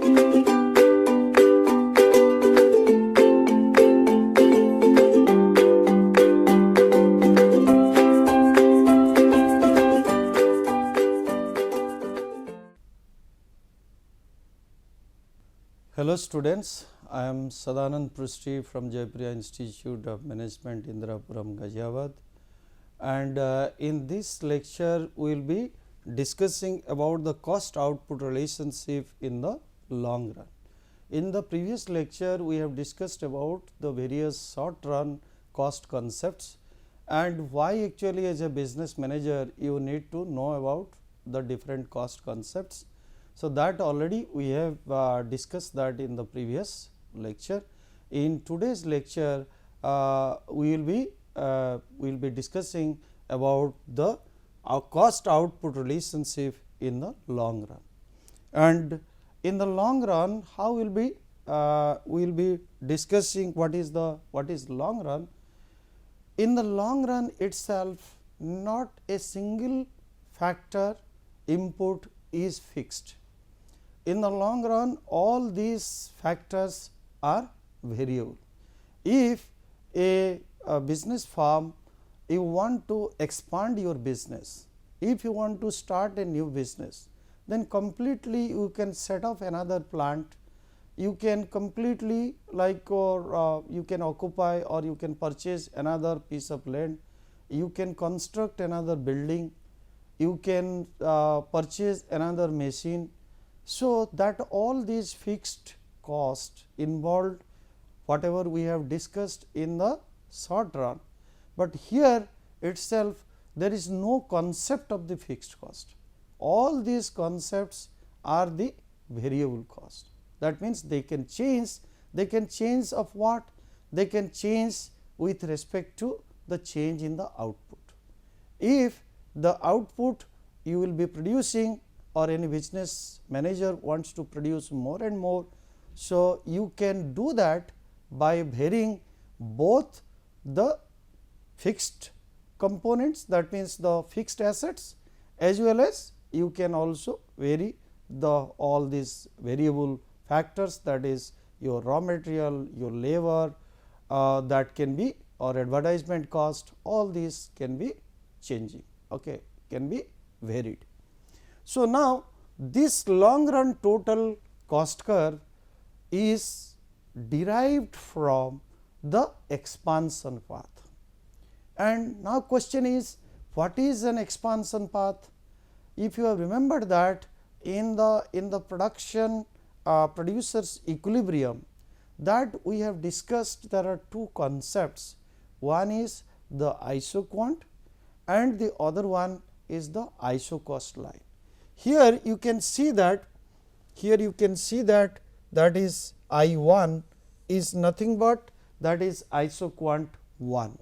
Hello students, I am Sadanand Prusty from Jaipriya Institute of Management, Indirapuram, Ghaziabad, and in this lecture we will be discussing about the cost output relationship in the long run. In the previous lecture we have discussed about the various short run cost concepts and why actually as a business manager you need to know about the different cost concepts. So, that already we have discussed that in the previous lecture. In today's lecture, we will be discussing about the cost output relationship in the long run. And in the long run, how we will be discussing what is long run. In the long run itself, not a single factor input is fixed. In the long run, all these factors are variable. If a business firm, you want to expand your business, if you want to start a new business, then completely you can set up another plant, you can completely you can occupy or you can purchase another piece of land, you can construct another building, you can purchase another machine. So, that all these fixed costs involved whatever we have discussed in the short run, but here itself there is no concept of the fixed cost. All these concepts are the variable cost. That means, they can change of what? They can change with respect to the change in the output. If the output you will be producing or any business manager wants to produce more and more. So, you can do that by varying both the fixed components, that means the fixed assets, as well as you can also vary all these variable factors, that is your raw material, your labor, that can be, or advertisement cost, all these can be changing, can be varied. So, now this long run total cost curve is derived from the expansion path. And now question is, what is an expansion path? If you have remembered that in the production producers equilibrium, that we have discussed, there are two concepts. One is the isoquant and the other one is the isocost line. Here you can see that that is I 1 is nothing but that is isoquant 1.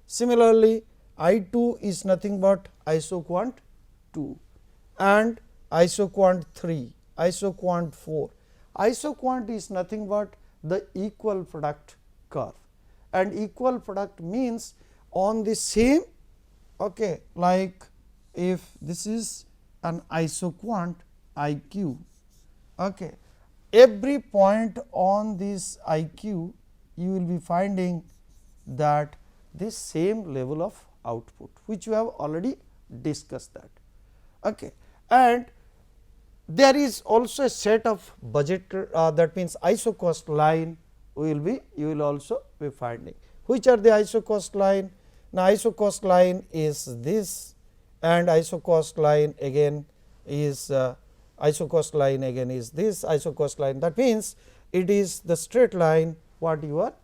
Similarly, I 2 is nothing but isoquant 2 and isoquant 3, isoquant 4. Isoquant is nothing but the equal product curve, and equal product means on the same, like if this is an isoquant IQ, every point on this IQ you will be finding that this same level of output, which you have already discussed that. And there is also a set of budget, that means isocost line you will also be finding. Which are the isocost line? Now, isocost line is this, and isocost line again is this isocost line. That means, it is the straight line what you are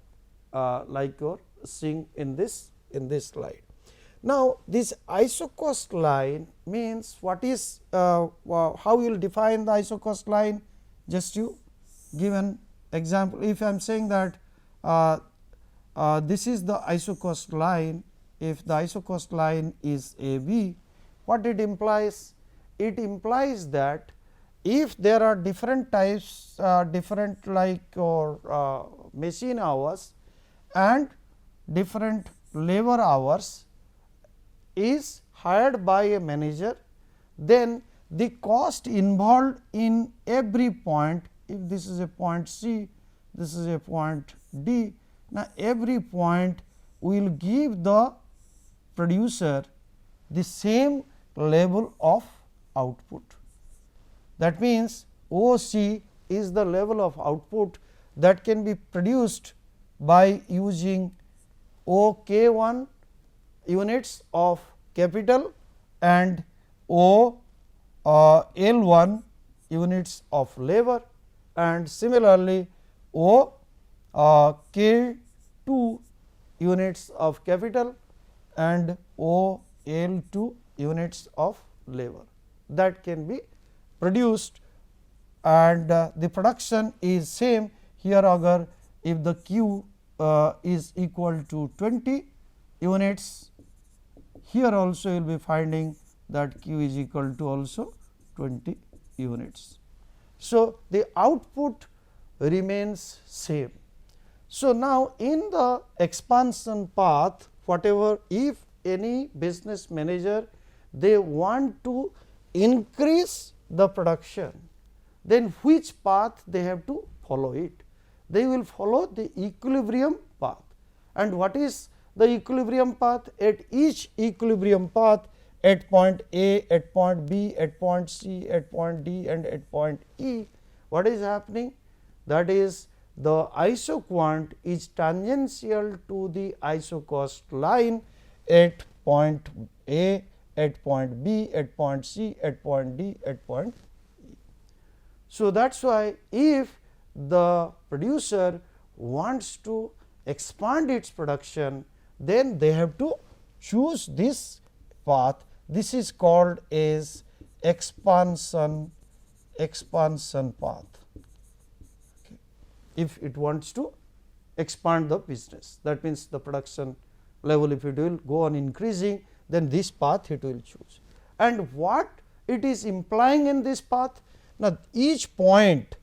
you're seeing in this slide. Now, this isocost line means what is how you will define the isocost line? Just you give an example. If I am saying that this is the isocost line, if the isocost line is AB, what it implies? It implies that if there are different types, different machine hours and different labor hours is hired by a manager, then the cost involved in every point if this is a point C, this is a point D. Now, every point will give the producer the same level of output. That means, OC is the level of output that can be produced by using OK1 units of capital and L1 units of labor, and similarly K2 units of capital and L2 units of labor that can be produced, and the production is same here. Agar if the Q is equal to 20 units, here also you will be finding that Q is equal to also 20 units. So, the output remains same. So, now in the expansion path, whatever, if any business manager they want to increase the production, then which path they have to follow it? They will follow the equilibrium path. And what is the equilibrium path? At each equilibrium path, at point A, at point B, at point C, at point D and at point E, what is happening? That is, the isoquant is tangential to the isocost line at point A, at point B, at point C, at point D, at point E. So, that is why if the producer wants to expand its production, then they have to choose this path. This is called as expansion path, okay, if it wants to expand the business. That means, the production level, if it will go on increasing, then this path it will choose. And what it is implying in this path? Now, each point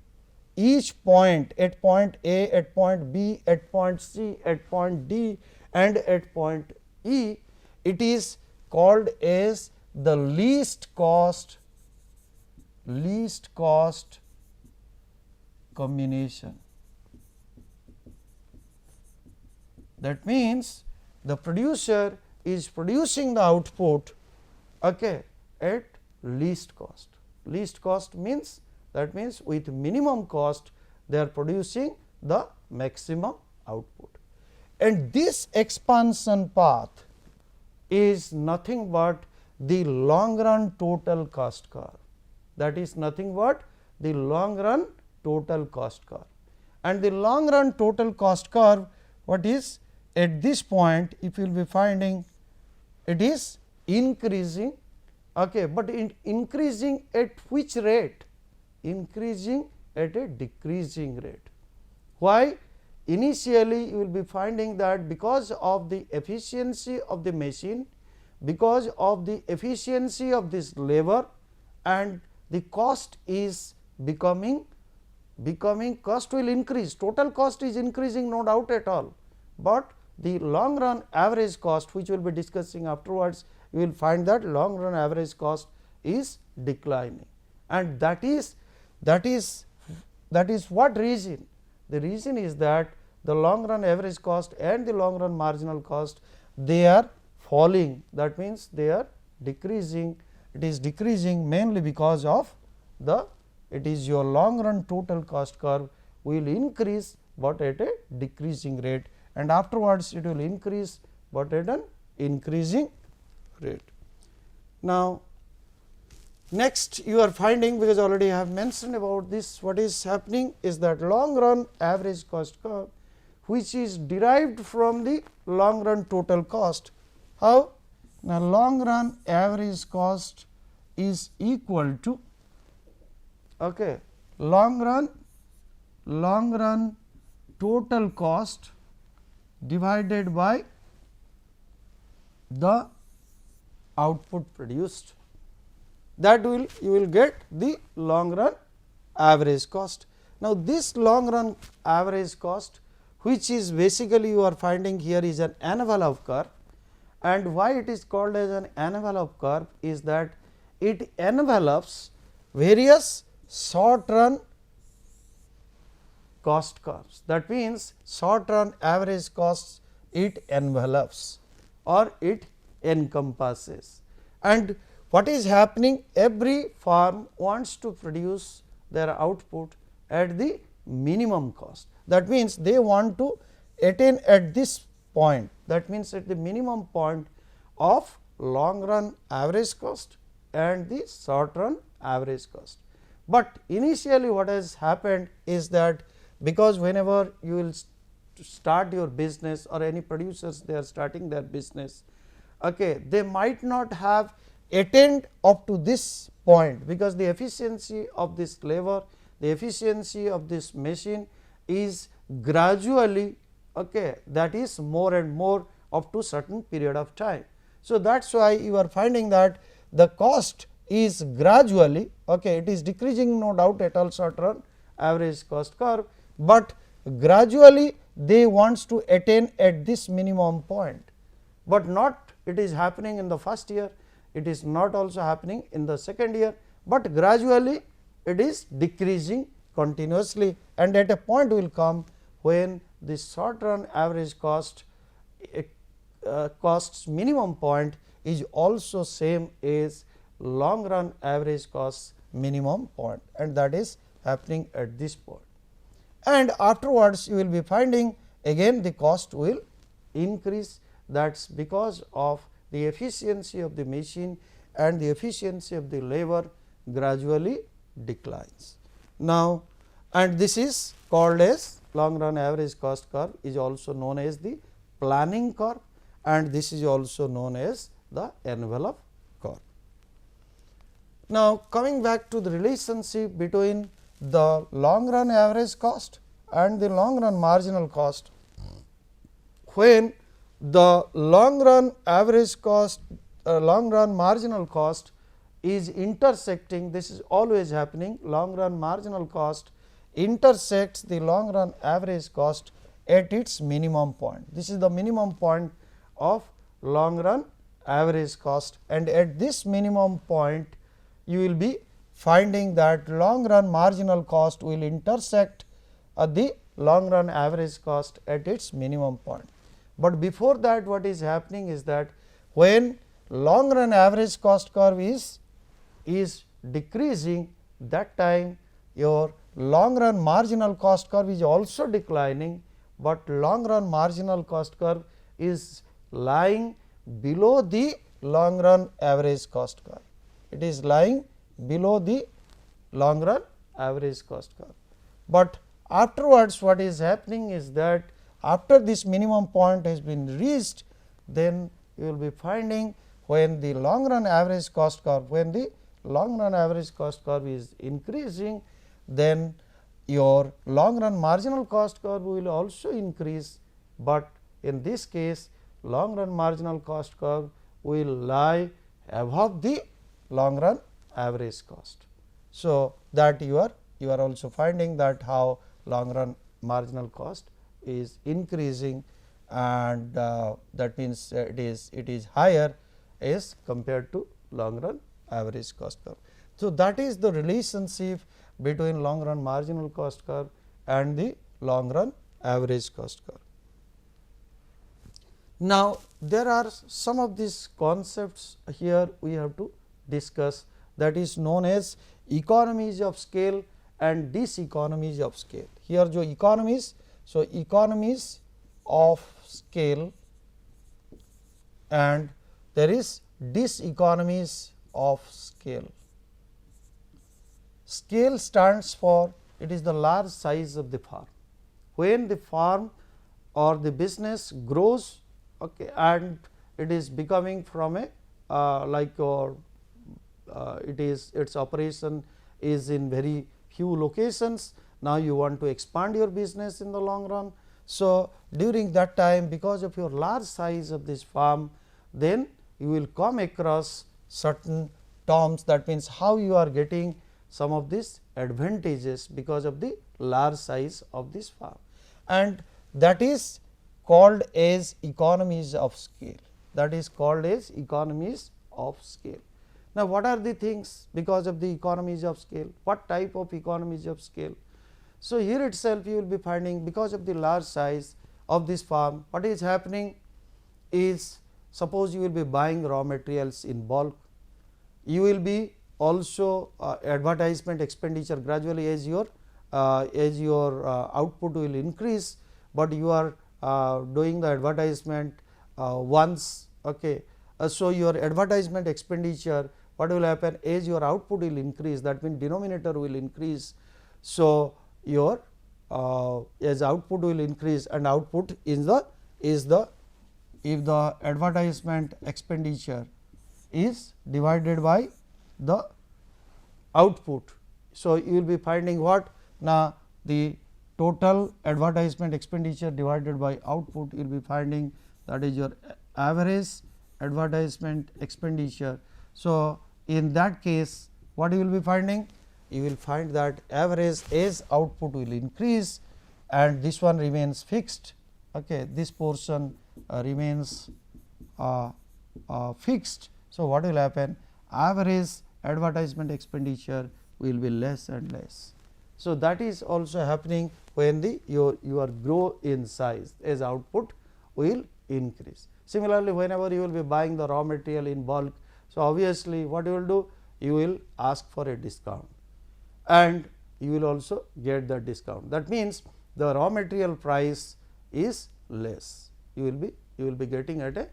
at point A, at point B, at point C, at point D and at point E, it is called as the least cost combination. That means, the producer is producing the output, okay, at least cost. Least cost means, that means with minimum cost they are producing the maximum output. And this expansion path is nothing but the long run total cost curve. That is nothing but the long run total cost curve. And the long run total cost curve, what is? At this point, if you will be finding it is increasing, okay, but increasing at which rate? Increasing at a decreasing rate. Why? Initially, you will be finding that because of the efficiency of the machine, because of the efficiency of this labor, and the cost is becoming cost will increase, total cost is increasing, no doubt at all, but the long run average cost, which we will be discussing afterwards, you will find that long run average cost is declining. And that is what reason? The reason is that the long run average cost and the long run marginal cost, they are falling. That means, they are decreasing. It is decreasing mainly because of it is your long run total cost curve will increase, but at a decreasing rate, and afterwards it will increase, but at an increasing rate. Now, next you are finding, because already I have mentioned about this, what is happening is that long run average cost curve, which is derived from the long run total cost. How? Now, long run average cost is equal to, okay, long run total cost divided by the output produced. That will you will get the long run average cost. Now, this long run average cost, which is basically you are finding here, is an envelope curve, and why it is called as an envelope curve is that it envelopes various short run cost curves. That means, short run average costs it envelops or it encompasses, and what is happening, every firm wants to produce their output at the minimum cost. That means, they want to attain at this point, that means, at the minimum point of long run average cost and the short run average cost. But initially what has happened is that, because whenever you will start your business, or any producers they are starting their business, okay, they might not have attained up to this point, because the efficiency of this labor, the efficiency of this machine is gradually, okay, that is more and more up to certain period of time. So, that is why you are finding that the cost is gradually, okay, it is decreasing, no doubt at all short run average cost curve, but gradually they wants to attain at this minimum point, but not it is happening in the first year, it is not also happening in the second year, but gradually it is decreasing continuously, and at a point will come when the short run average cost costs minimum point is also same as long run average cost minimum point, and that is happening at this point. And afterwards you will be finding again the cost will increase, that is because of the efficiency of the machine and the efficiency of the labor gradually declines. Now, and this is called as long run average cost curve, is also known as the planning curve, and this is also known as the envelope curve. Now, coming back to the relationship between the long run average cost and the long run marginal cost, when the long run average cost, long run marginal cost is intersecting, this is always happening, long run marginal cost intersects the long run average cost at its minimum point. This is the minimum point of long run average cost, and at this minimum point you will be finding that long run marginal cost will intersect the long run average cost at its minimum point. But before that what is happening is that when long run average cost curve is decreasing, that time your long run marginal cost curve is also declining, but long run marginal cost curve is lying below the long run average cost curve. It is lying below the long run average cost curve. But afterwards what is happening is that after this minimum point has been reached, then you will be finding when the long run average cost curve, when the long run average cost curve is increasing, then your long run marginal cost curve will also increase, but in this case long run marginal cost curve will lie above the long run average cost. So, that you are also finding that how long run marginal cost is increasing, and that means it is higher as compared to long run average cost curve. So, that is the relationship between long run marginal cost curve and the long run average cost curve. Now, there are some of these concepts here we have to discuss, that is known as economies of scale and diseconomies of scale. Here jo economies, so economies of scale and there is diseconomies of scale. Scale stands for, it is the large size of the firm. When the firm or the business grows, okay, and it is becoming from a its operation is in very few locations. Now, you want to expand your business in the long run. So, during that time, because of your large size of this firm, then you will come across certain terms, that means how you are getting some of these advantages because of the large size of this firm, and that is called as economies of scale. That is called as economies of scale. Now, what are the things because of the economies of scale? What type of economies of scale? So, here itself you will be finding, because of the large size of this farm, what is happening is, suppose you will be buying raw materials in bulk, you will be also advertisement expenditure gradually as your output will increase, but you are doing the advertisement once. Okay. So, your advertisement expenditure, what will happen, as your output will increase, that means denominator will increase. So, your as output will increase, and output is the if the advertisement expenditure is divided by the output. So, you will be finding what, now the total advertisement expenditure divided by output, you will be finding that is your average advertisement expenditure. So, in that case what you will be finding, you will find that average as output will increase and this one remains fixed. Okay. This portion remains fixed. So, what will happen, average advertisement expenditure will be less and less. So, that is also happening when the your grow in size as output will increase. Similarly, whenever you will be buying the raw material in bulk, so obviously what you will do, you will ask for a discount and you will also get the discount. That means, the raw material price is less, you will be getting at a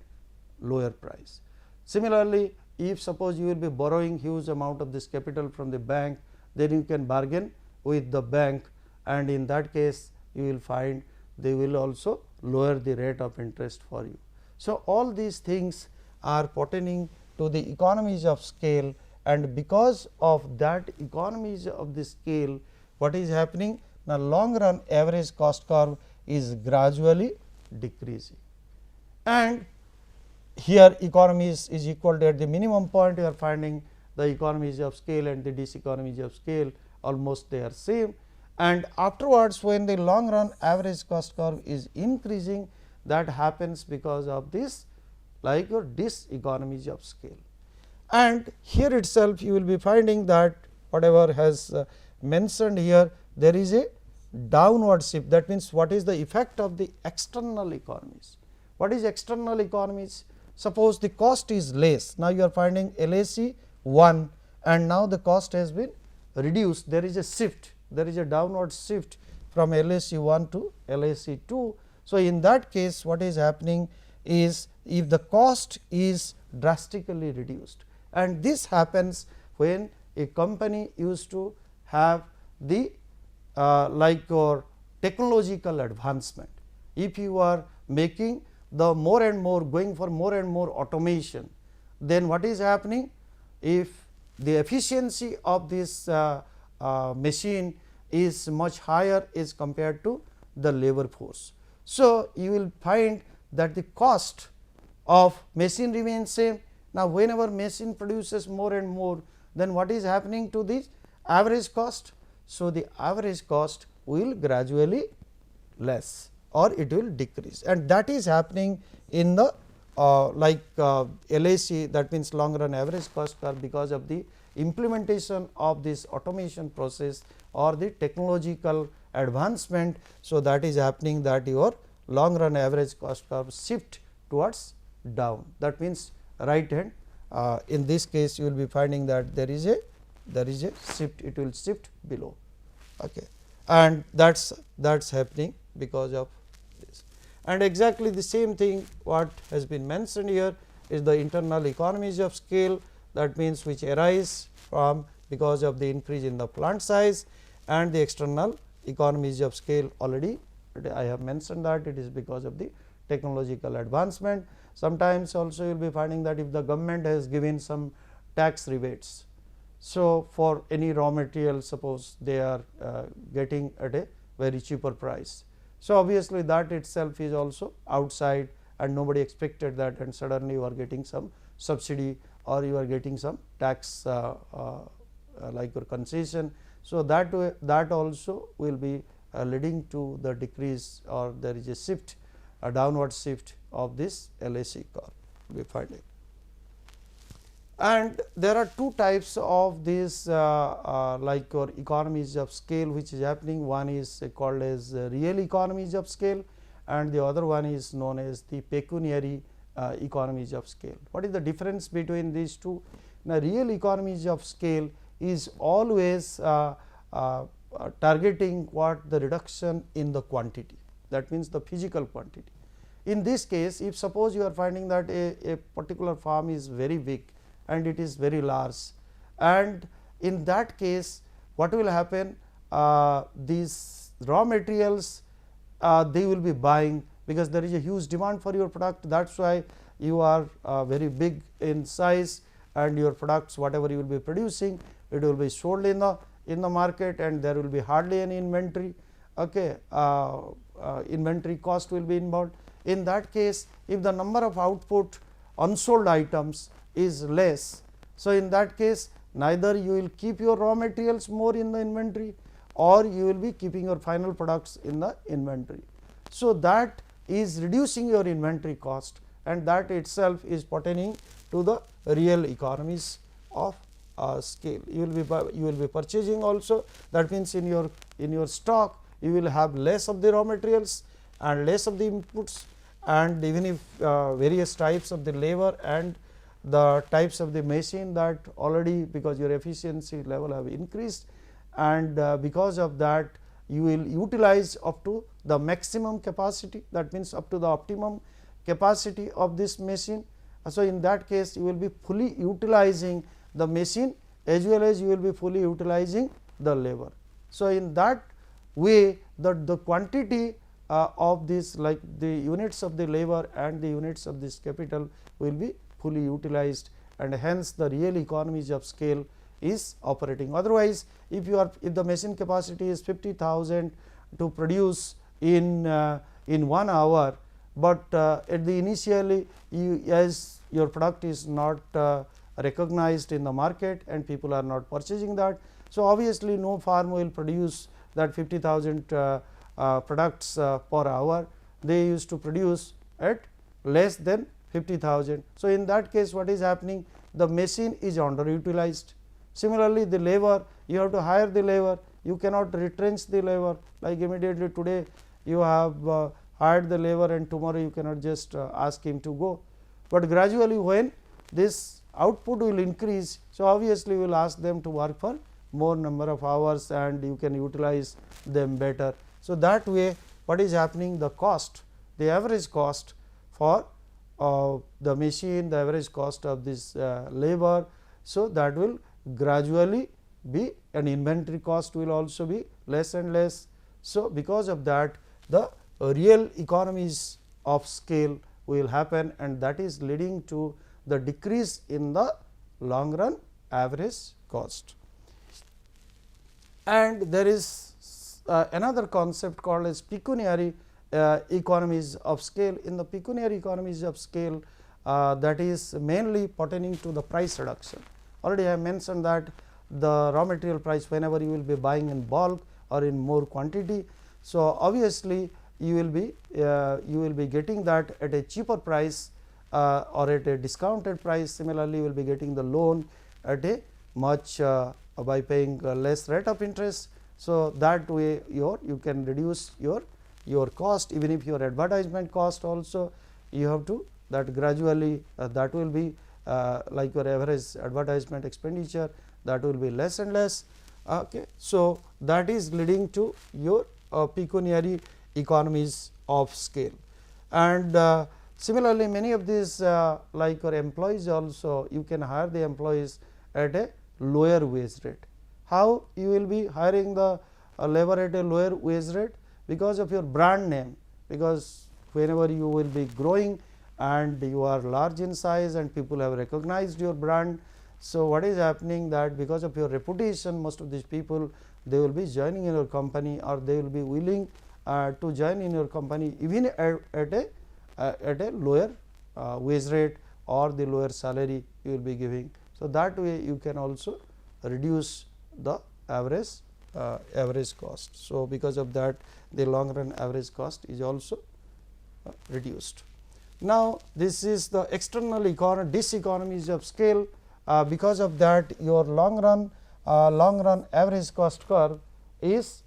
lower price. Similarly, if suppose you will be borrowing huge amount of this capital from the bank, then you can bargain with the bank, and in that case you will find they will also lower the rate of interest for you. So, all these things are pertaining to the economies of scale, and because of that economies of the scale, what is happening, the long run average cost curve is gradually decreasing, and here economies is equal to, at the minimum point you are finding the economies of scale and the diseconomies of scale almost they are same, and afterwards when the long run average cost curve is increasing, that happens because of this like your diseconomies of scale. And here itself you will be finding that whatever has mentioned here, there is a downward shift. That means, what is the effect of the external economies? What is external economies? Suppose the cost is less, now you are finding LAC 1 and now the cost has been reduced, there is a shift, there is a downward shift from LAC 1 to LAC 2. So, in that case what is happening is, if the cost is drastically reduced, and this happens when a company used to have the like your technological advancement. If you are making the more and more, going for more and more automation, then what is happening, if the efficiency of this machine is much higher as compared to the labor force. So, you will find that the cost of machine remains same. Now, whenever machine produces more and more, then what is happening to this average cost? So, the average cost will gradually less or it will decrease, and that is happening in the LAC, that means long run average cost curve, because of the implementation of this automation process or the technological advancement. So, that is happening that your long run average cost curve shift towards down. That means, right hand in this case you will be finding that there is a shift, it will shift below. Okay. And that's happening because of this. And exactly the same thing what has been mentioned here is the internal economies of scale, that means which arise from because of the increase in the plant size, and the external economies of scale already I have mentioned that it is because of the technological advancement. Sometimes also you will be finding that if the government has given some tax rebates, so for any raw material, suppose they are getting at a very cheaper price. So, obviously, that itself is also outside and nobody expected that, and suddenly you are getting some subsidy or you are getting some tax like your concession. So, that also will be leading to the decrease, or there is a shift, a downward shift of this LAC curve we find it. And there are two types of these like your economies of scale which is happening. One is called as real economies of scale, and the other one is known as the pecuniary economies of scale. What is the difference between these two? Now, real economies of scale is always targeting what the reduction in the quantity, that means the physical quantity. In this case, if suppose you are finding that a particular farm is very big and it is very large, and in that case what will happen, these raw materials they will be buying, because there is a huge demand for your product. That is why you are very big in size, and your products whatever you will be producing, it will be sold in the market, and there will be hardly any inventory. Okay, inventory cost will be involved. In that case, if the number of output unsold items is less, so in that case neither you will keep your raw materials more in the inventory, or you will be keeping your final products in the inventory. So, that is reducing your inventory cost, and that itself is pertaining to the real economies of scale. You will be purchasing also, that means in your stock you will have less of the raw materials and less of the inputs, and even if various types of the labor and the types of the machine that already, because your efficiency level have increased, and because of that you will utilize up to the maximum capacity, that means up to the optimum capacity of this machine. So, in that case you will be fully utilizing the machine as well as you will be fully utilizing the labor. So, in that way the quantity of this, like the units of the labor and the units of this capital will be fully utilized, and hence the real economies of scale is operating. Otherwise, if the machine capacity is 50,000 to produce in 1 hour, but at the initially as your product is not recognized in the market and people are not purchasing that. So, obviously, no farm will produce that 50,000 products per hour. They used to produce at less than 50,000. So, in that case what is happening, the machine is underutilized. Similarly, the labor, you have to hire the labor, you cannot retrench the labor, like immediately today you have hired the labor and tomorrow you cannot just ask him to go, but gradually when this output will increase, so obviously you will ask them to work for more number of hours and you can utilize them better. So, that way what is happening, the cost, the average cost for the machine, the average cost of this labor, so that will gradually be, and inventory cost will also be less and less. So, because of that the real economies of scale will happen, and that is leading to the decrease in the long run average cost. And there is another concept called as pecuniary economies of scale. In the pecuniary economies of scale, that is mainly pertaining to the price reduction. Already I have mentioned that the raw material price, whenever you will be buying in bulk or in more quantity, so obviously you will be getting that at a cheaper price or at a discounted price. Similarly, you will be getting the loan at a much by paying less rate of interest. So, that way you can reduce your cost, even if your advertisement cost also you have to, that gradually that will be like your average advertisement expenditure, that will be less and less. Okay. So, that is leading to your pecuniary economies of scale. And similarly, many of these like your employees also, you can hire the employees at a lower wage rate. How you will be hiring the labor at a lower wage rate? Because of your brand name, because whenever you will be growing and you are large in size and people have recognized your brand. So, what is happening, that because of your reputation, most of these people, they will be joining in your company, or they will be willing to join in your company even at a lower wage rate or the lower salary you will be giving. So, that way you can also reduce the average cost. So, because of that the long run average cost is also reduced. Now, this is the external diseconomies of scale, because of that your long run average cost curve is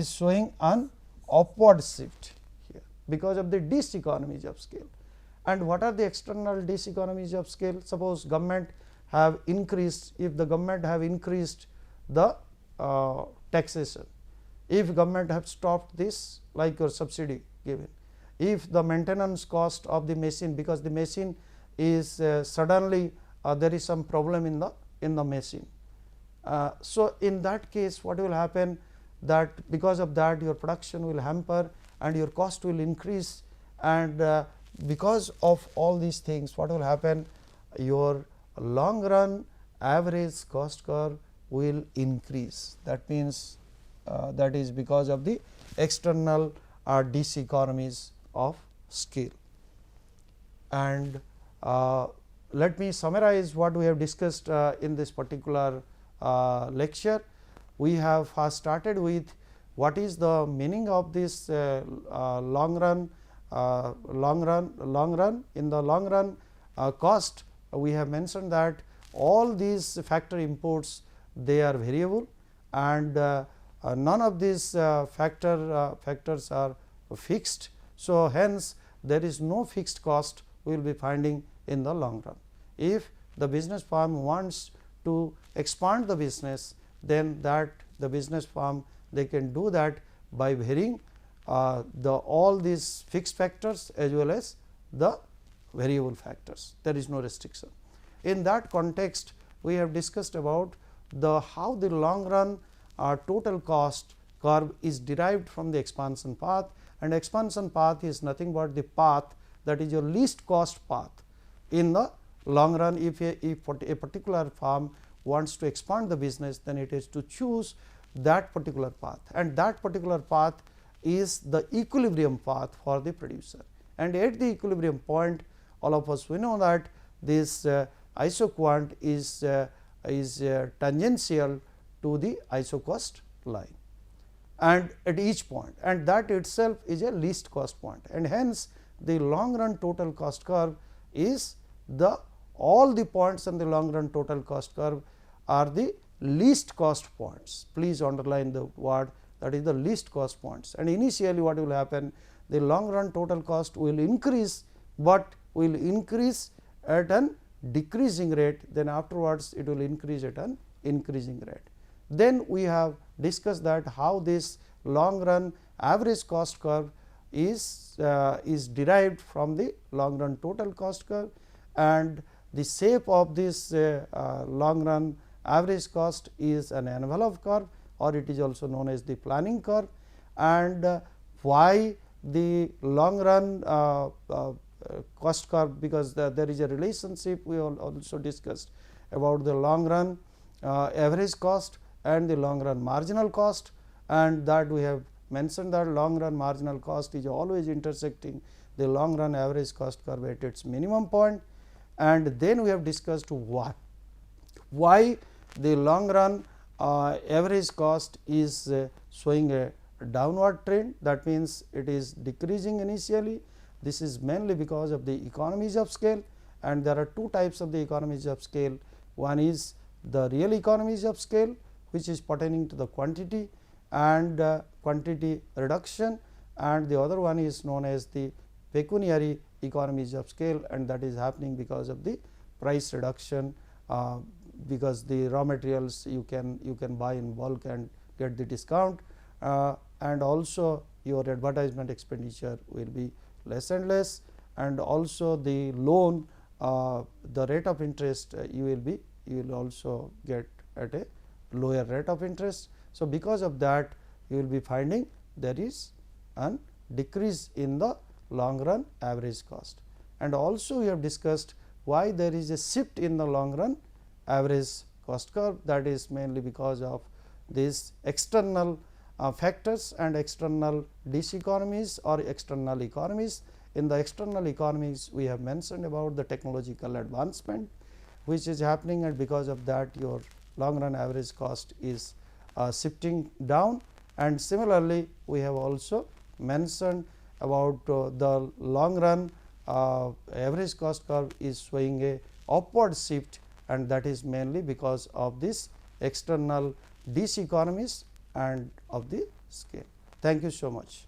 showing an upward shift here because of the diseconomies of scale. And what are the external diseconomies of scale? Suppose government have increased, if the government have increased the taxation, if government have stopped this like your subsidy given, if the maintenance cost of the machine, because the machine is suddenly there is some problem in the machine. So, in that case what will happen, that because of that your production will hamper and your cost will increase, and because of all these things what will happen, your long run average cost curve will increase. That means that is because of the external diseconomies of scale. And let me summarize what we have discussed in this particular lecture. We have first started with what is the meaning of this long run. In the long run cost, we have mentioned that all these factor inputs, they are variable, and none of these factors are fixed. So, hence there is no fixed cost we will be finding in the long run. If the business firm wants to expand the business, then that the business firm, they can do that by varying all these fixed factors as well as the variable factors. There is no restriction. In that context, we have discussed about how the long run total cost curve is derived from the expansion path, and expansion path is nothing but the path that is your least cost path in the long run. If a particular firm wants to expand the business, then it is to choose that particular path, and that particular path is the equilibrium path for the producer. And at the equilibrium point, all of us we know that this isoquant is tangential to the isocost line, and at each point, and that itself is a least cost point, and hence the long run total cost curve is all the points in the long run total cost curve are the least cost points. Please underline the word, that is the least cost points. And initially what will happen, the long run total cost will increase, but will increase at an decreasing rate, then afterwards it will increase at an increasing rate. Then we have discussed that how this long run average cost curve is derived from the long run total cost curve, and the shape of this long run average cost is an envelope curve, or it is also known as the planning curve. And why the long run cost curve, because there is a relationship we also discussed about the long run average cost and the long run marginal cost, and that we have mentioned that long run marginal cost is always intersecting the long run average cost curve at its minimum point. And then we have discussed why the long run average cost is showing a downward trend, that means it is decreasing initially. This is mainly because of the economies of scale, and there are two types of the economies of scale. One is the real economies of scale, which is pertaining to the quantity and quantity reduction, and the other one is known as the pecuniary economies of scale, and that is happening because of the price reduction, because the raw materials you can buy in bulk and get the discount, and also your advertisement expenditure will be less and less, and also the loan, the rate of interest you will also get at a lower rate of interest. So, because of that you will be finding there is an decrease in the long run average cost. And also we have discussed why there is a shift in the long run average cost curve, that is mainly because of these external factors and external diseconomies or external economies. In the external economies, we have mentioned about the technological advancement which is happening, and because of that your long run average cost is shifting down. And similarly, we have also mentioned about the long run average cost curve is showing a upward shift and that is mainly because of this external diseconomies and of the scale. Thank you so much.